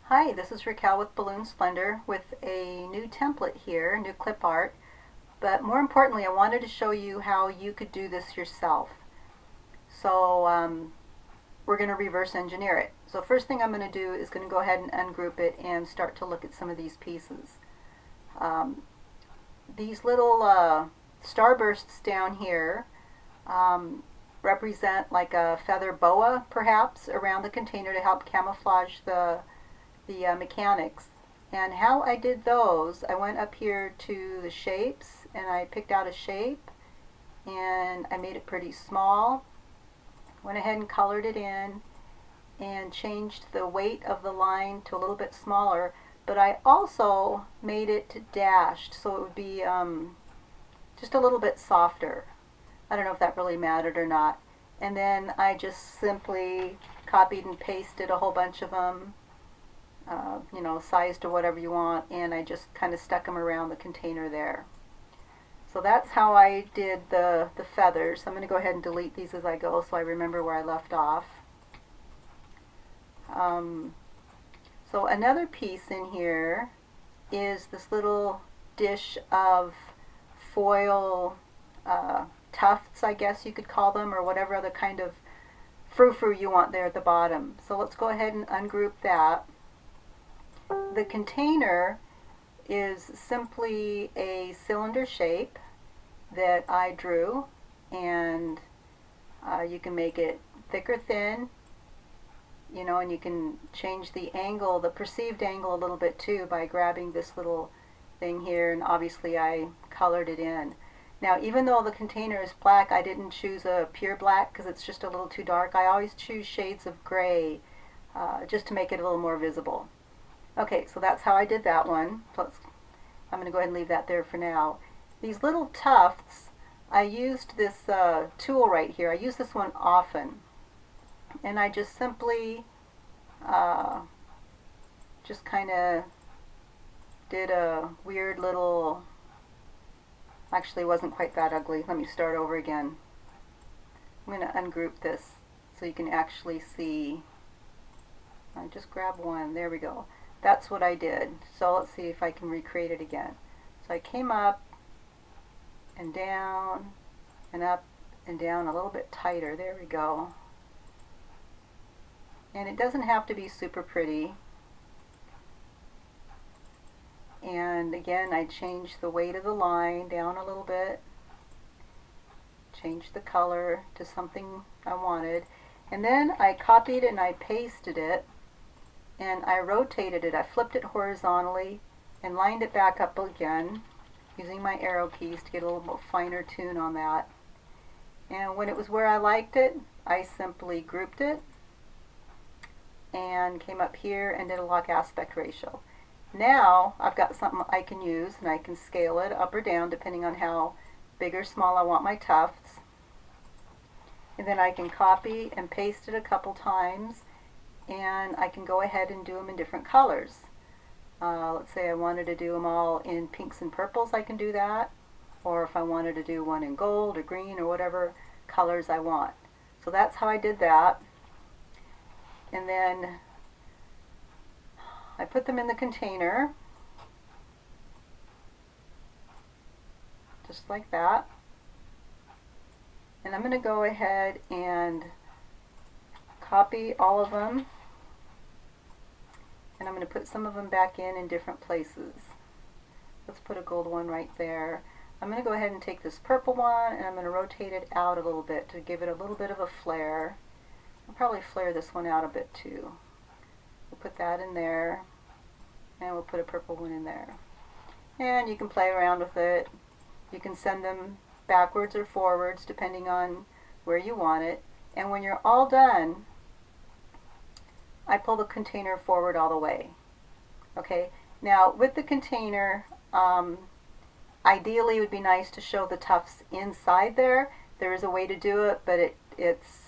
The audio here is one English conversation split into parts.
Hi, this is Raquel with Balloon Splendor with a new template here, new clip art. But more importantly, I wanted to show you how you could do this yourself. So we're going to reverse engineer it. So first thing I'm going to do is going to go ahead and ungroup it and start to look at some of these pieces. These little starbursts down here represent like a feather boa perhaps around the container to help camouflage the mechanics. And how I did those, I went up here to the shapes and I picked out a shape and I made it pretty small. Went ahead and colored it in and changed the weight of the line to a little bit smaller, but I also made it dashed so it would be just a little bit softer. I don't know if that really mattered or not. And then I just simply copied and pasted a whole bunch of them, size to whatever you want, and I just kind of stuck them around the container there. So that's how I did the feathers. I'm going to go ahead and delete these as I go so I remember where I left off. So another piece in here is this little dish of foil tufts, I guess you could call them, or whatever other kind of frou-frou you want there at the bottom. So let's go ahead and ungroup that. The container is simply a cylinder shape that I drew, and you can make it thick or thin, and you can change the angle, the perceived angle a little bit too by grabbing this little thing here, and obviously I colored it in. Now even though the container is black, I didn't choose a pure black because it's just a little too dark. I always choose shades of gray just to make it a little more visible. Okay, so that's how I did that one. So I'm going to go ahead and leave that there for now. These little tufts, I used this tool right here. I use this one often. And I just simply just kind of did a weird little, actually it wasn't quite that ugly. Let me start over again. I'm going to ungroup this so you can actually see. I just grab one. There we go. That's what I did. So let's see if I can recreate it again. So I came up and down and up and down a little bit tighter. There we go. And it doesn't have to be super pretty. And again, I changed the weight of the line down a little bit. Changed the color to something I wanted. And then I copied and I pasted it. And I rotated it. I flipped it horizontally and lined it back up again using my arrow keys to get a little more finer tune on that. And when it was where I liked it, I simply grouped it and came up here and did a lock aspect ratio. Now I've got something I can use, and I can scale it up or down depending on how big or small I want my tufts. And then I can copy and paste it a couple times, and I can go ahead and do them in different colors. Let's say I wanted to do them all in pinks and purples, I can do that. Or if I wanted to do one in gold or green or whatever colors I want. So that's how I did that. And then I put them in the container, just like that. And I'm going to go ahead and copy all of them. And I'm going to put some of them back in different places. Let's put a gold one right there. I'm going to go ahead and take this purple one and I'm going to rotate it out a little bit to give it a little bit of a flare. I'll probably flare this one out a bit too. We'll put that in there, and we'll put a purple one in there. And you can play around with it. You can send them backwards or forwards depending on where you want it. And when you're all done, I pull the container forward all the way. Okay, now with the container, ideally it would be nice to show the tufts inside there. There is a way to do it, but it's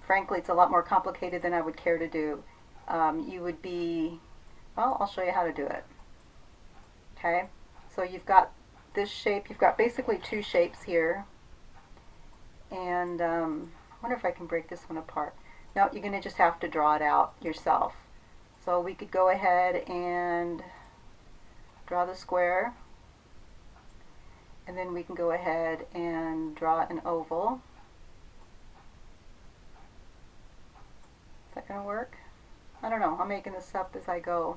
frankly, it's a lot more complicated than I would care to do. You would be, well, I'll show you how to do it. Okay, so you've got this shape, you've got basically two shapes here. And I wonder if I can break this one apart. No, you're going to just have to draw it out yourself. So we could go ahead and draw the square, and then we can go ahead and draw an oval. Is that going to work? I don't know. I'm making this up as I go.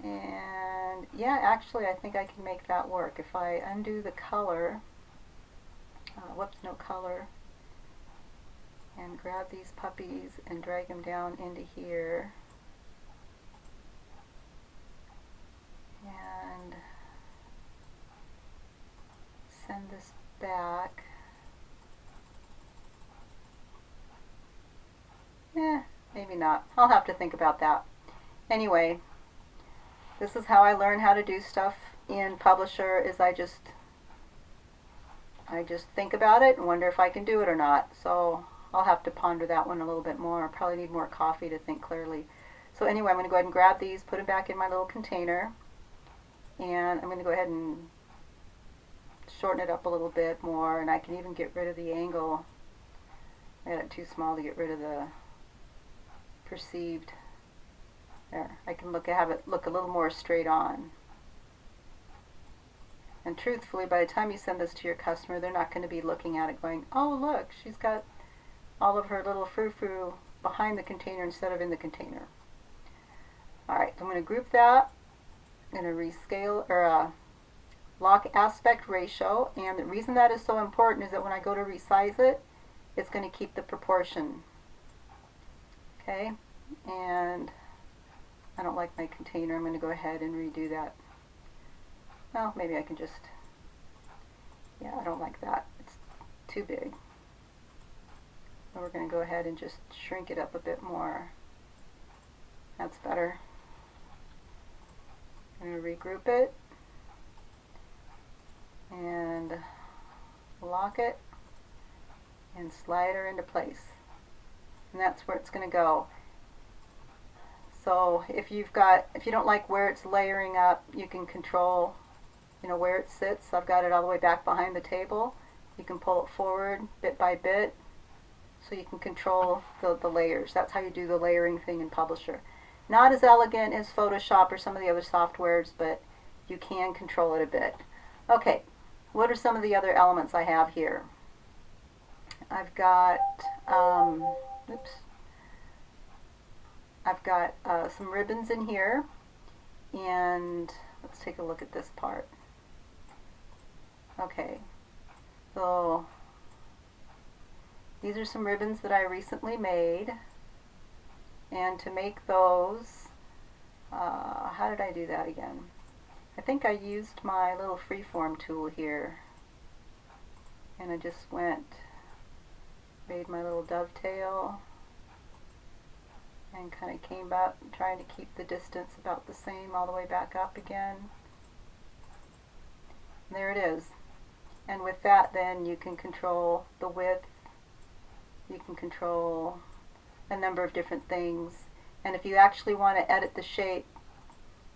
And yeah, actually I think I can make that work. If I undo the color, whoops, no color, and grab these puppies and drag them down into here, and send this back. Maybe not. I'll have to think about that. Anyway, this is how I learn how to do stuff in Publisher, is I just think about it and wonder if I can do it or not. So I'll have to ponder that one a little bit more. I probably need more coffee to think clearly. So anyway, I'm going to go ahead and grab these, put them back in my little container, and I'm going to go ahead and shorten it up a little bit more, and I can even get rid of the angle. I got it too small to get rid of the perceived. There, I can have it look a little more straight on. And truthfully, by the time you send this to your customer, they're not going to be looking at it going, oh look, she's got all of her little frou-frou behind the container instead of in the container. Alright, I'm going to group that. I'm going to rescale, or lock aspect ratio, and the reason that is so important is that when I go to resize it, it's going to keep the proportion. Okay, and I don't like my container. I'm going to go ahead and redo that. Well, maybe I can just, yeah, I don't like that. It's too big. So we're going to go ahead and just shrink it up a bit more. That's better. I'm going to regroup it and lock it and slide her into place. And that's where it's going to go. So if you don't like where it's layering up, you can control, where it sits. I've got it all the way back behind the table. You can pull it forward bit by bit, so you can control the layers. That's how you do the layering thing in Publisher. Not as elegant as Photoshop or some of the other softwares, but you can control it a bit. Okay, what are some of the other elements I have here? I've got, I've got some ribbons in here, and let's take a look at this part. Okay, so these are some ribbons that I recently made, and to make those, how did I do that again? I think I used my little freeform tool here, and I just made my little dovetail, and kind of came up, trying to keep the distance about the same all the way back up again. And there it is. And with that, then you can control the width, you can control a number of different things, and if you actually want to edit the shape,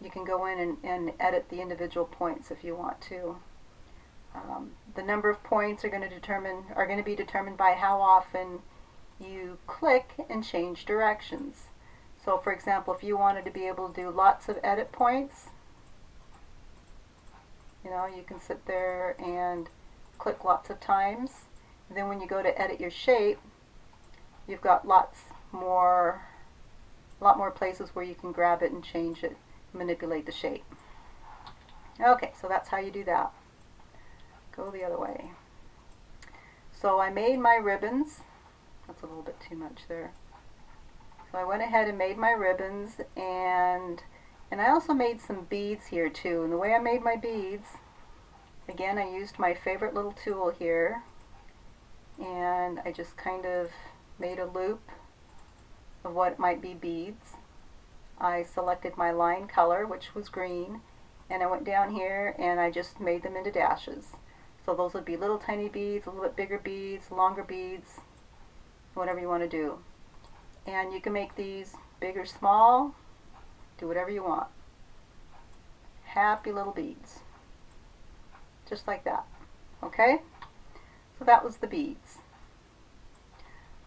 you can go in and edit the individual points if you want to. The number of points are going to be determined by how often you click and change directions. So for example, if you wanted to be able to do lots of edit points, you can sit there and click lots of times. And then when you go to edit your shape, you've got a lot more places where you can grab it and change it, manipulate the shape. Okay, so that's how you do that. Go the other way. So I made my ribbons. That's a little bit too much there. So I went ahead and made my ribbons, and I also made some beads here too. And the way I made my beads, again, I used my favorite little tool here, and I just kind of made a loop of what might be beads. I selected my line color, which was green, and I went down here and I just made them into dashes. So those would be little tiny beads, a little bit bigger beads, longer beads, whatever you want to do. And you can make these big or small, do whatever you want. Happy little beads. Just like that. Okay? So that was the beads.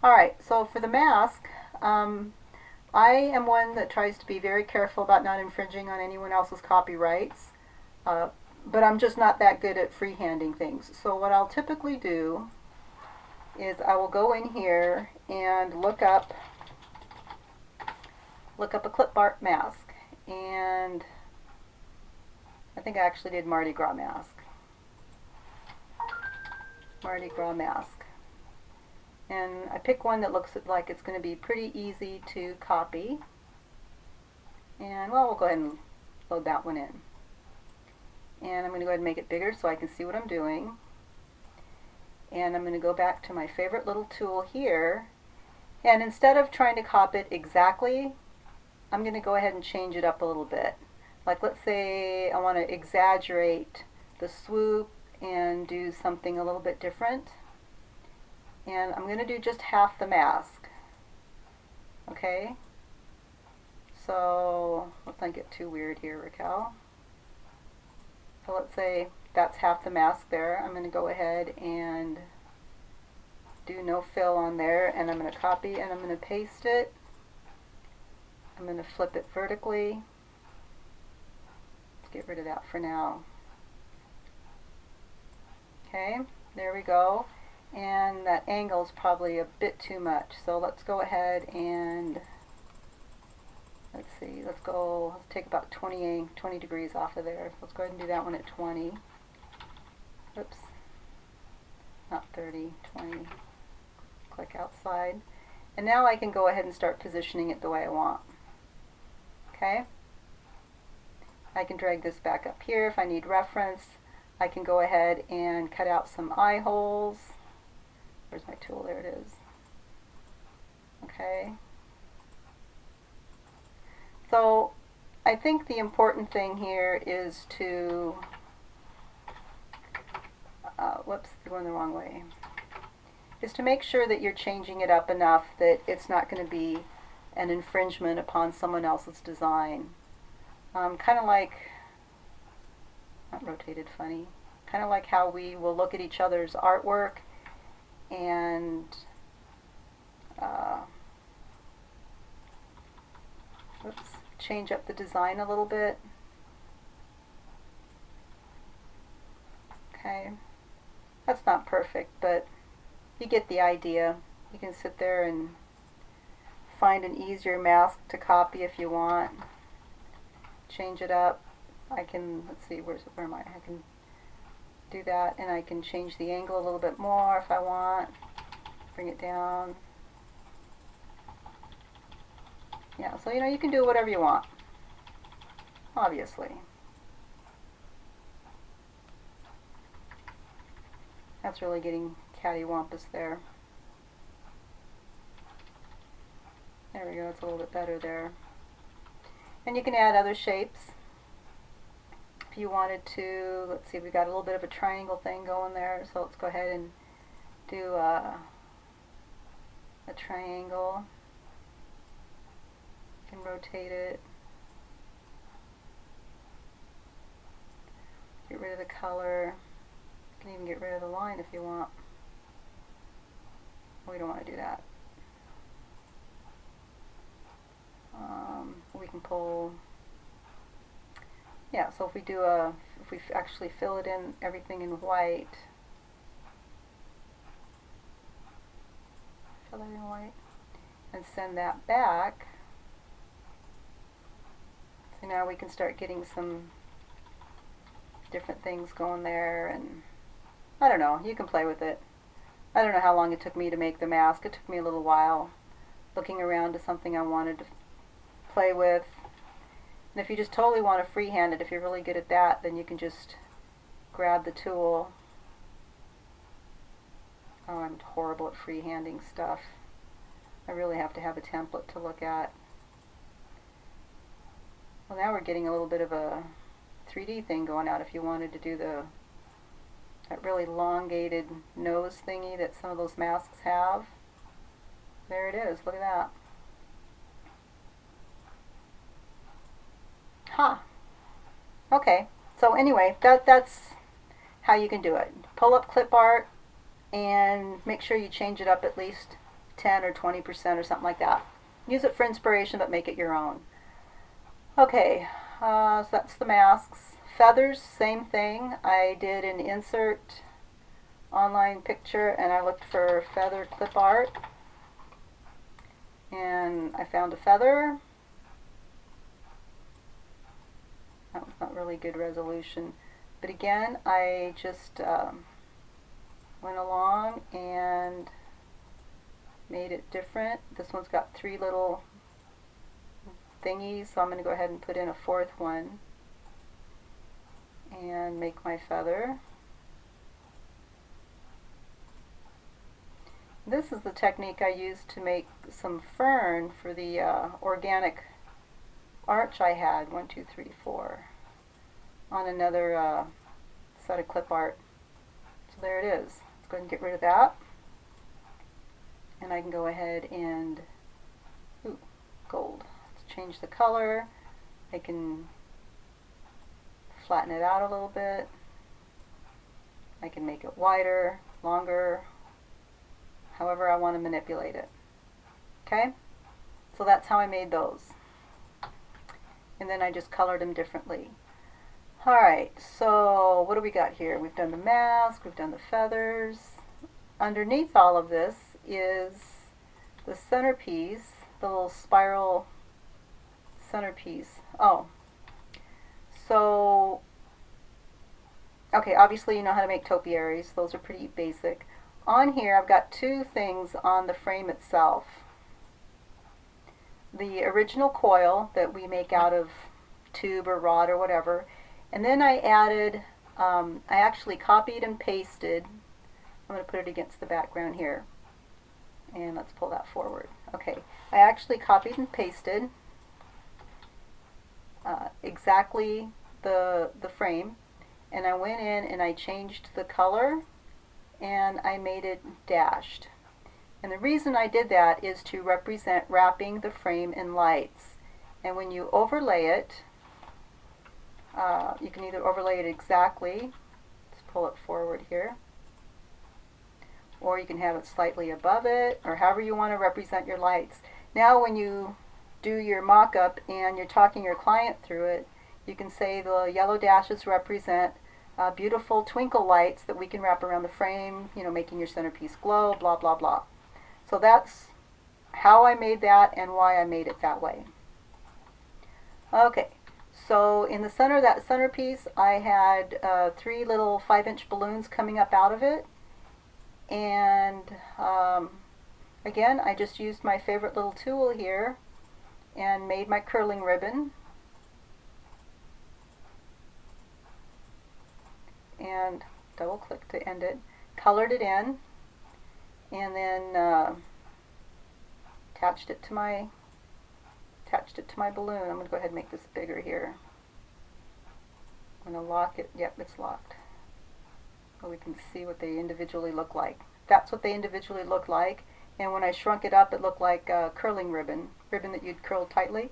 Alright, so for the mask, I am one that tries to be very careful about not infringing on anyone else's copyrights, uh, but I'm just not that good at freehanding things. So what I'll typically do is I will go in here and look up a clip art mask, and I think I actually did Mardi Gras mask. Mardi Gras mask. And I pick one that looks like it's going to be pretty easy to copy. And well, we'll go ahead and load that one in. And I'm going to go ahead and make it bigger so I can see what I'm doing. And I'm going to go back to my favorite little tool here. And instead of trying to copy it exactly, I'm going to go ahead and change it up a little bit. Like, let's say I want to exaggerate the swoop and do something a little bit different. And I'm going to do just half the mask. Okay? So let's not get too weird here, Raquel. So let's say that's half the mask there. I'm going to go ahead and do no fill on there, and I'm going to copy and I'm going to paste it. I'm going to flip it vertically. Let's get rid of that for now. Okay, there we go. And that angle is probably a bit too much, so let's go ahead and let's take about 20 degrees off of there. Let's go ahead and do that one at 20. Oops, not 30, 20. Click outside. And now I can go ahead and start positioning it the way I want. Okay? I can drag this back up here if I need reference. I can go ahead and cut out some eye holes. Where's my tool? There it is. Okay. So I think the important thing here is to, whoops, going the wrong way, is to make sure that you're changing it up enough that it's not going to be an infringement upon someone else's design. Kind of like, not rotated funny, kind of like how we will look at each other's artwork and oops, change up the design a little bit. Okay, that's not perfect, but you get the idea. You can sit there and find an easier mask to copy if you want. Change it up. I can, let's see, where am I? I can do that, and I can change the angle a little bit more if I want. Bring it down. Yeah, so you can do whatever you want, obviously. That's really getting cattywampus there. There we go, it's a little bit better there. And you can add other shapes if you wanted to. Let's see, we've got a little bit of a triangle thing going there, so let's go ahead and do a triangle. You can rotate it. Get rid of the color. You can even get rid of the line if you want. We don't want to do that. We can pull, yeah, so if we actually fill it in, everything in white, fill it in white, and send that back, so now we can start getting some different things going there, and I don't know, you can play with it. I don't know how long it took me to make the mask. It took me a little while looking around to something I wanted to play with. And if you just totally want to freehand it, if you're really good at that, then you can just grab the tool. Oh, I'm horrible at freehanding stuff. I really have to have a template to look at. Well, now we're getting a little bit of a 3D thing going out if you wanted to do that really elongated nose thingy that some of those masks have. There it is, look at that. Huh. Okay, so anyway, that's how you can do it. Pull up clip art and make sure you change it up at least 10 or 20% or something like that. use it for inspiration, but make it your own. Okay, so that's the masks. Feathers, same thing. I did an insert online picture and I looked for feather clip art. And I found a feather. That was not really good resolution. But again, I just went along and made it different. This one's got 3 little thingies, so I'm going to go ahead and put in a 4th one and make my feather. This is the technique I used to make some fern for the organic arch I had, 1, 2, 3, 4, on another set of clip art. So there it is. Let's go ahead and get rid of that. And I can go ahead and, ooh, gold. Let's change the color. I can flatten it out a little bit. I can make it wider, longer, however I want to manipulate it. Okay? So that's how I made those. And then I just colored them differently. Alright, so what do we got here? We've done the mask, we've done the feathers. Underneath all of this is the centerpiece, the little spiral centerpiece. Oh, so, okay, obviously you know how to make topiaries. Those are pretty basic. On here I've got 2 things on the frame itself. The original coil that we make out of tube or rod or whatever, and then I added, I actually copied and pasted. I'm going to put it against the background here, and let's pull that forward. Okay, I actually copied and pasted exactly the frame, and I went in and I changed the color and I made it dashed. And the reason I did that is to represent wrapping the frame in lights. And when you overlay it, you can either overlay it exactly, let's pull it forward here, or you can have it slightly above it, or however you want to represent your lights. Now when you do your mock-up and you're talking your client through it, you can say the yellow dashes represent beautiful twinkle lights that we can wrap around the frame, you know, making your centerpiece glow, blah, blah, blah. So that's how I made that and why I made it that way. Okay, so in the center of that centerpiece I had 3 little 5-inch balloons coming up out of it, and again I just used my favorite little tool here and made my curling ribbon, and double click to end it, colored it in, and then attached it to my balloon. I'm going to go ahead and make this bigger here. I'm going to lock it. Yep, it's locked. So we can see what they individually look like. That's what they individually look like. And when I shrunk it up, it looked like a curling ribbon that you'd curl tightly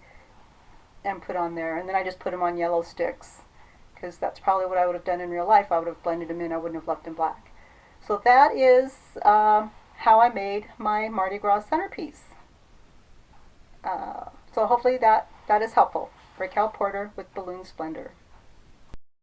and put on there. And then I just put them on yellow sticks, because that's probably what I would have done in real life. I would have blended them in. I wouldn't have left them black. So that is how I made my Mardi Gras centerpiece. So hopefully that is helpful. Raquel Porter with Balloon Splendor.